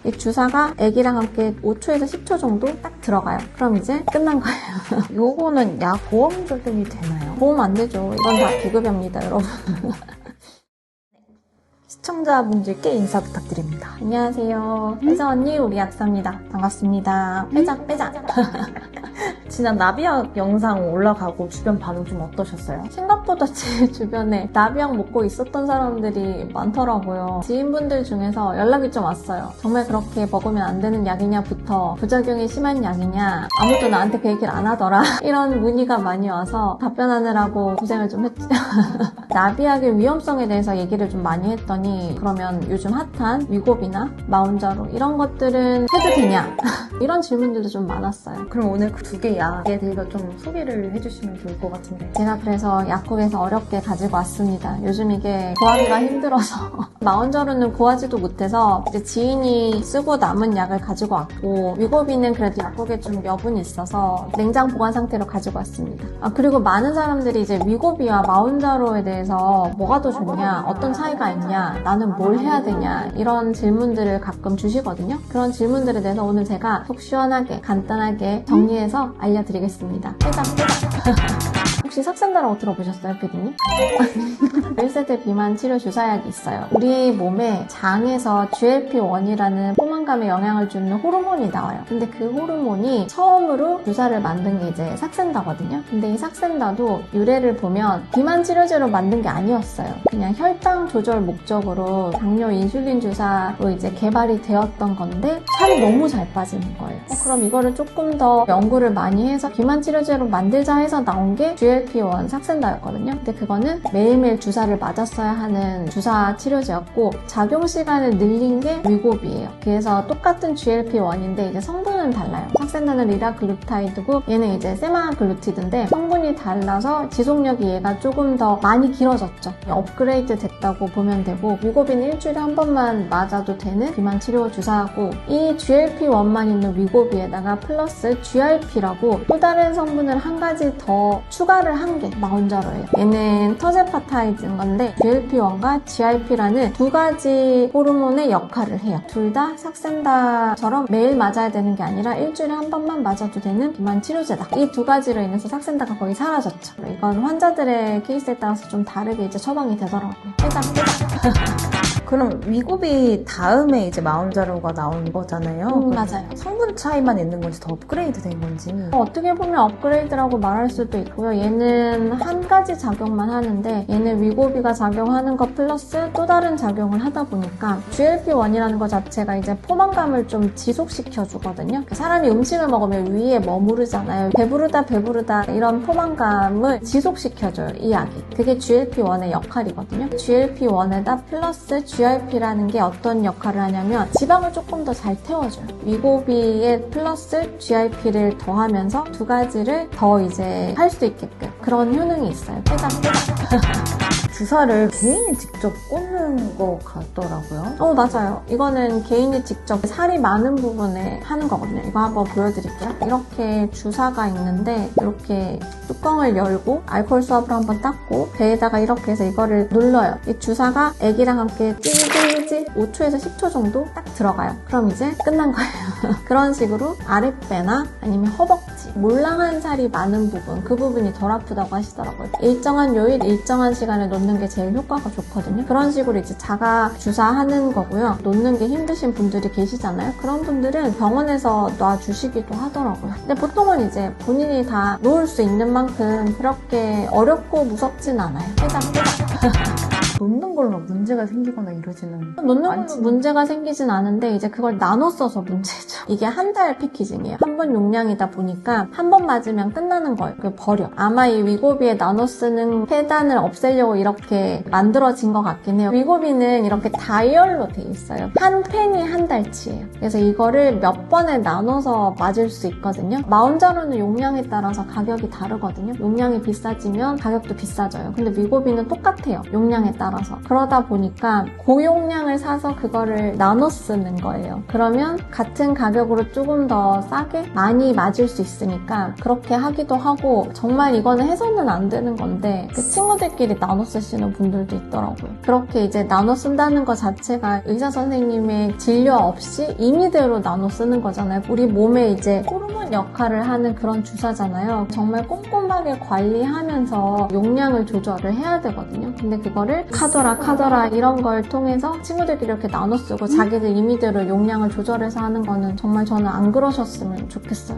이 주사가 아기랑 함께 5초에서 10초 정도 딱 들어가요. 그럼 이제 끝난 거예요. 요거는 약 보험 적용이 되나요? 보험 안 되죠. 이건 다 비급여입니다, 여러분. 시청자분들께 인사 부탁드립니다. 안녕하세요. 회자 언니 우리 약사입니다. 반갑습니다. 회자. 지난 나비약 영상 올라가고 주변 반응 좀 어떠셨어요? 생각보다 제 주변에 나비약 먹고 있었던 사람들이 많더라고요. 지인분들 중에서 연락이 좀 왔어요. 정말 그렇게 먹으면 안 되는 약이냐부터 부작용이 심한 약이냐, 아무도 나한테 그 얘기를 안 하더라. 이런 문의가 많이 와서 답변하느라고 고생을 좀 했죠. 나비약의 위험성에 대해서 얘기를 좀 많이 했더니, 그러면 요즘 핫한 위고비나 마운자로 이런 것들은 해도 되냐? 이런 질문들도 좀 많았어요. 그럼 오늘 그 두 개 약에 대해서 좀 소개를 해주시면 좋을 것 같은데. 제가 그래서 약국에서 어렵게 가지고 왔습니다. 요즘 이게 구하기가 힘들어서. 마운저로는 구하지도 못해서 이제 지인이 쓰고 남은 약을 가지고 왔고, 위고비는 그래도 약국에 좀 여분이 있어서 냉장 보관 상태로 가지고 왔습니다. 그리고 많은 사람들이 이제 위고비와 마운자로에 대해서 뭐가 더 좋냐, 어떤 차이가 있냐, 나는 뭘 해야 되냐, 이런 질문들을 가끔 주시거든요. 그런 질문들에 대해서 오늘 제가 속 시원하게 간단하게 정리해서 알려드리겠습니다. 회장. 혹시 삭센다라고 들어보셨어요, 피디님? 1세대 비만 치료 주사약이 있어요. 우리 몸에 장에서 GLP-1이라는 포만감에 영향을 주는 호르몬이 나와요. 근데 그 호르몬이 처음으로 주사를 만든 게 이제 삭센다거든요. 근데 이 삭센다도 유래를 보면 비만 치료제로 만든 게 아니었어요. 그냥 혈당 조절 목적으로 당뇨 인슐린 주사로 이제 개발이 되었던 건데 살이 너무 잘 빠지는 거예요. 그럼 이거를 조금 더 연구를 많이 해서 비만 치료제로 만들자 해서 나온 게 GLP-1 삭센다였거든요. 근데 그거는 매일매일 주사를 맞았어야 하는 주사 치료제였고, 작용 시간을 늘린 게 위고비예요. 그래서 똑같은 GLP-1인데 이제 성분은 달라요. 삭센다는 리라글루타이드고 얘는 이제 세마글루티드인데 성분이 달라서 지속력이 얘가 조금 더 많이 길어졌죠. 업그레이드 됐다고 보면 되고, 위고비는 일주일에 한 번만 맞아도 되는 비만 치료 주사하고, 이 GLP-1만 있는 위고비에다가 플러스 GIP라고 또 다른 성분을 한 가지 더 추가를 한 게 마운자로예요. 얘는 터제파타이드인 건데 GLP-1과 GIP라는 두 가지 호르몬의 역할을 해요. 둘 다 삭센다처럼 매일 맞아야 되는 게 아니라 일주일에 한 번만 맞아도 되는 비만 치료제다. 이 두 가지로 인해서 삭센다가 거의 사라졌죠. 이건 환자들의 케이스에 따라서 좀 다르게 이제 처방이 되더라고요. 회장. 그럼 위고비 다음에 이제 마운자로가 나온 거잖아요. 맞아요. 성분 차이만 있는 건지 더 업그레이드 된 건지. 어떻게 보면 업그레이드라고 말할 수도 있고요. 얘는 한 가지 작용만 하는데 얘는 위고비가 작용하는 것 플러스 또 다른 작용을 하다 보니까 GLP-1이라는 것 자체가 이제 포만감을 좀 지속시켜주거든요. 사람이 음식을 먹으면 위에 머무르잖아요. 배부르다 이런 포만감을 지속시켜줘요, 이 약이. 그게 GLP-1의 역할이거든요. GLP-1에다 플러스 GIP라는 게 어떤 역할을 하냐면 지방을 조금 더 잘 태워줘요. 위고비에 플러스 GIP를 더하면서 두 가지를 더 이제 할 수 있게끔 그런 효능이 있어요. 주사를 개인이 직접 꽂는 것 같더라고요. 맞아요. 이거는 개인이 직접 살이 많은 부분에 하는 거거든요. 이거 한번 보여드릴게요. 이렇게 주사가 있는데 이렇게 뚜껑을 열고 알코올 수압을 한번 닦고 배에다가 이렇게 해서 이거를 눌러요. 이 주사가 아기랑 함께 찌릿찌릿 5초에서 10초 정도 딱 들어가요. 그럼 이제 끝난 거예요. 그런 식으로 아랫배나 아니면 허벅지, 몰랑한 살이 많은 부분, 그 부분이 덜 아프다고 하시더라고요. 일정한 요일, 일정한 시간에 놓는 게 제일 효과가 좋거든요. 그런 식으로 이제 자가 주사하는 거고요. 놓는 게 힘드신 분들이 계시잖아요. 그런 분들은 병원에서 놔주시기도 하더라고요. 근데 보통은 이제 본인이 다 놓을 수 있는 만큼 그렇게 어렵고 무섭진 않아요. 놓는 걸로 문제가 생기거나 이러지는 놓는 걸로 문제가 생기진 않은데 이제 그걸 나눠 써서 문제죠. 이게 한 달 패키징이에요. 한 번 용량이다 보니까 한 번 맞으면 끝나는 거예요. 그걸 버려. 아마 이 위고비에 나눠 쓰는 폐단을 없애려고 이렇게 만들어진 것 같긴 해요. 위고비는 이렇게 다이얼로 돼 있어요. 한 펜이 한 달치예요. 그래서 이거를 몇 번에 나눠서 맞을 수 있거든요. 마운자로는 용량에 따라서 가격이 다르거든요. 용량이 비싸지면 가격도 비싸져요. 근데 위고비는 똑같아요. 용량에 따라 따라서. 그러다 보니까 고용량을 사서 그거를 나눠 쓰는 거예요. 그러면 같은 가격으로 조금 더 싸게 많이 맞을 수 있으니까 그렇게 하기도 하고, 정말 이거는 해서는 안 되는 건데 그 친구들끼리 나눠 쓰시는 분들도 있더라고요. 그렇게 이제 나눠 쓴다는 것 자체가 의사 선생님의 진료 없이 임의대로 나눠 쓰는 거잖아요. 우리 몸에 이제 호르몬 역할을 하는 그런 주사잖아요. 정말 꼼꼼하게 관리하면서 용량을 조절을 해야 되거든요. 근데 그거를 카더라 이런 걸 통해서 친구들끼리 이렇게 나눠 쓰고 자기들 임의대로 용량을 조절해서 하는 거는 정말 저는 안 그러셨으면 좋겠어요.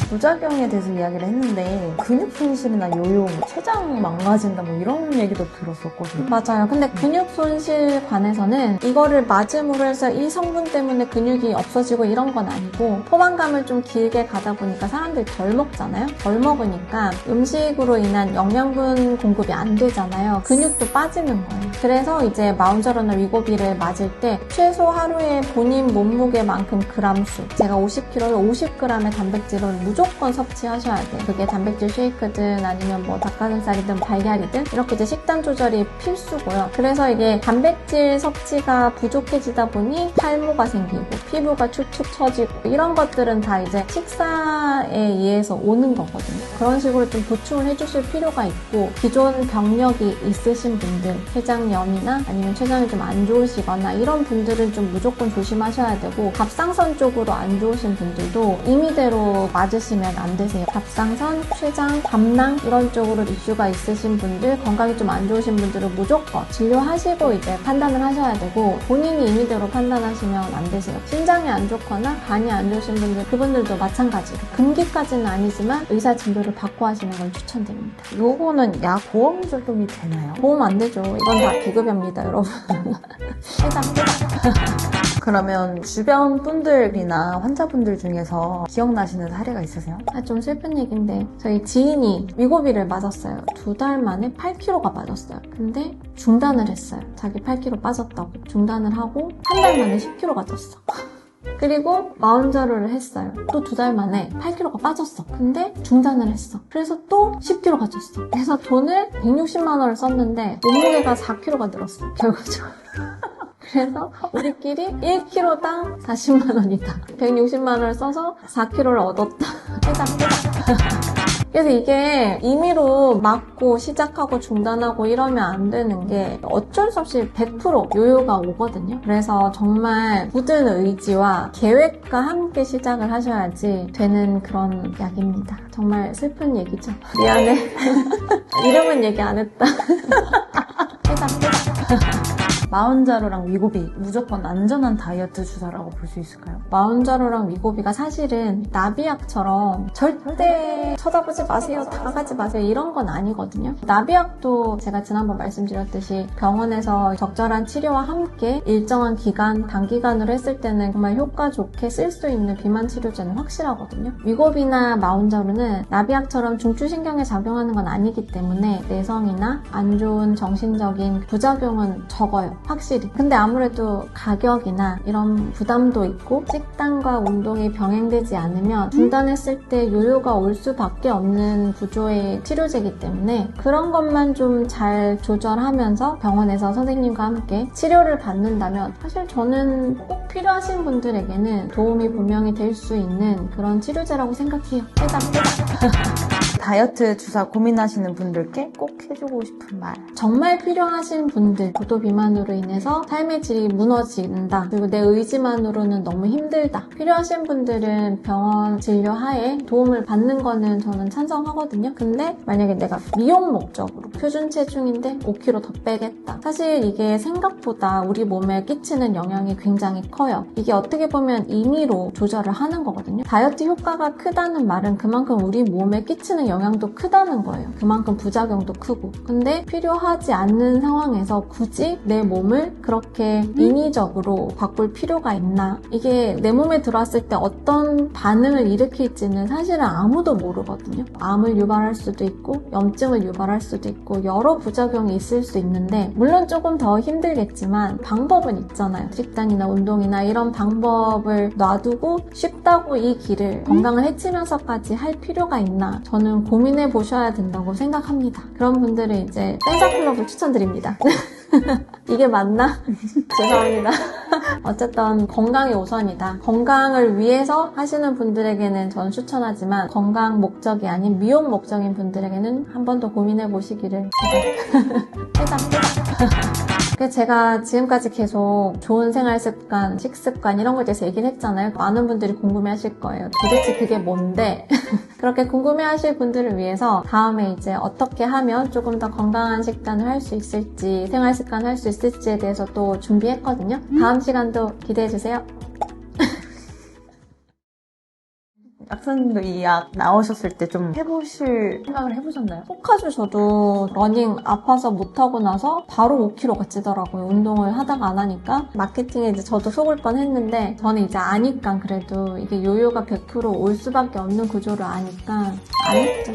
부작용에 대해서 이야기를 했는데 근육 손실이나 요요, 췌장 망가진다 뭐 이런 얘기도 들었었거든요. 맞아요. 근데 근육 손실 관해서는 이거를 맞음으로 해서 이 성분 때문에 근육이 없어지고 이런 건 아니고, 포만감을 좀 길게 가다 보니까 사람들이 덜 먹잖아요. 덜 먹으니까 음식으로 인한 영양분 공급이 안 되잖아요. 근육도 빠지는 거예요. 그래서 이제 마운저로나 위고비를 맞을 때 최소 하루에 본인 몸무게만큼 그람수, 제가 50kg에 50g의 단백질을 무조건 섭취하셔야 돼요. 그게 단백질 쉐이크든 아니면 뭐 닭가슴살이든 달걀이든 이렇게 이제 식단 조절이 필수고요. 그래서 이게 단백질 섭취가 부족해지다 보니 탈모가 생기고 피부가 축축 처지고 이런 것들은 다 이제 식사에 의해서 오는 거거든요. 그런 식으로 좀 보충을 해주실 필요가 있고, 기존 병력이 있으신 분들, 췌장염이나 아니면 췌장이 좀 안 좋으시거나 이런 분들은 좀 무조건 조심하셔야 되고, 갑상선 쪽으로 안 좋으신 분들도 임의대로 맞으시면 안 되세요. 갑상선, 췌장, 담낭 이런 쪽으로 이슈가 있으신 분들, 건강이 좀 안 좋으신 분들은 무조건 진료하시고 이제 판단을 하셔야 되고, 본인이 임의대로 판단하시면 안 되세요. 심장이 안 좋거나 간이 안 좋으신 분들, 그분들도 마찬가지로 금기까지는 아니지만 의사 진료를 받고 하시는 걸 추천드립니다. 요거는 약 보험 적용이 되나요? 보험 안 되죠. 이건 다 비급여입니다, 여러분. 그러면 주변 분들이나 환자분들 중에서 기억나시는 사례가 있으세요? 좀 슬픈 얘기인데, 저희 지인이 위고비를 맞았어요. 2달 만에 8kg가 빠졌어요. 근데 중단을 했어요. 자기 8kg 빠졌다고 중단을 하고 3달 만에 10kg가 쪘어. 그리고 마운저로를 했어요. 또 2달 만에 8kg가 빠졌어. 근데 중단을 했어. 그래서 또 10kg가 쪘어. 그래서 돈을 160만 원을 썼는데 몸무게가 4kg가 늘었어, 결과적으로. 그래서 우리끼리 1kg당 40만 원이다. 160만 원을 써서 4kg를 얻었다. 그래서 이게 임의로 맞고 시작하고 중단하고 이러면 안 되는 게 어쩔 수 없이 100% 요요가 오거든요. 그래서 정말 굳은 의지와 계획과 함께 시작을 하셔야지 되는 그런 약입니다. 정말 슬픈 얘기죠. 미안해. 이름은 얘기 안 했다. 마운자로랑 위고비 무조건 안전한 다이어트 주사라고 볼 수 있을까요? 마운자로랑 위고비가 사실은 나비약처럼 절대 쳐다보지 마세요, 다가가지 마세요 이런 건 아니거든요. 나비약도 제가 지난번 말씀드렸듯이 병원에서 적절한 치료와 함께 일정한 기간, 단기간으로 했을 때는 정말 효과 좋게 쓸 수 있는 비만 치료제는 확실하거든요. 위고비나 마운자로는 나비약처럼 중추신경에 작용하는 건 아니기 때문에 내성이나 안 좋은 정신적인 부작용은 적어요. 확실히. 근데 아무래도 가격이나 이런 부담도 있고 식단과 운동이 병행되지 않으면 중단했을 때 요요가 올 수밖에 없는 구조의 치료제이기 때문에 그런 것만 좀 잘 조절하면서 병원에서 선생님과 함께 치료를 받는다면 사실 저는 꼭 필요하신 분들에게는 도움이 분명히 될 수 있는 그런 치료제라고 생각해요. 다이어트 주사 고민하시는 분들께 꼭 해주고 싶은 말. 정말 필요하신 분들, 고도 비만으로 인해서 삶의 질이 무너진다. 그리고 내 의지만으로는 너무 힘들다. 필요하신 분들은 병원 진료하에 도움을 받는 거는 저는 찬성하거든요. 근데 만약에 내가 미용 목적으로 표준 체중인데 5kg 더 빼겠다. 사실 이게 생각보다 우리 몸에 끼치는 영향이 굉장히 커요. 이게 어떻게 보면 임의로 조절을 하는 거거든요. 다이어트 효과가 크다는 말은 그만큼 우리 몸에 끼치는 영향도 크다는 거예요. 그만큼 부작용도 크고. 근데 필요하지 않는 상황에서 굳이 내 몸을 그렇게 인위적으로 바꿀 필요가 있나? 이게 내 몸에 들어왔을 때 어떤 반응을 일으킬지는 사실은 아무도 모르거든요. 암을 유발할 수도 있고 염증을 유발할 수도 있고 여러 부작용이 있을 수 있는데 물론 조금 더 힘들겠지만 방법은 있잖아요. 식단이나 운동이나 이런 방법을 놔두고 쉽다고 이 길을 건강을 해치면서까지 할 필요가 있나? 저는 저는 고민해 보셔야 된다고 생각합니다. 그런 분들은 이제 댄서클럽을 추천드립니다. 이게 맞나? 죄송합니다. 어쨌든 건강이 우선이다. 건강을 위해서 하시는 분들에게는 저는 추천하지만 건강 목적이 아닌 미용 목적인 분들에게는 한 번 더 고민해 보시기를 제가 제가 지금까지 계속 좋은 생활 습관, 식습관 이런 거에 대해서 얘기를 했잖아요. 많은 분들이 궁금해 하실 거예요. 도대체 그게 뭔데? 그렇게 궁금해 하실 분들을 위해서 다음에 이제 어떻게 하면 조금 더 건강한 식단을 할 수 있을지, 생활 습관을 할 수 있을지에 대해서 또 준비했거든요. 다음 시간도 기대해 주세요. 약사님도 이 약 나오셨을 때 좀 해보실 생각을 해보셨나요? 포카주 저도 러닝 아파서 못하고 나서 바로 5kg가 찌더라고요. 운동을 하다가 안 하니까. 마케팅에 이제 저도 속을 뻔 했는데 저는 이제 아니까 그래도 이게 요요가 100% 올 수밖에 없는 구조를 아니까 안 했죠.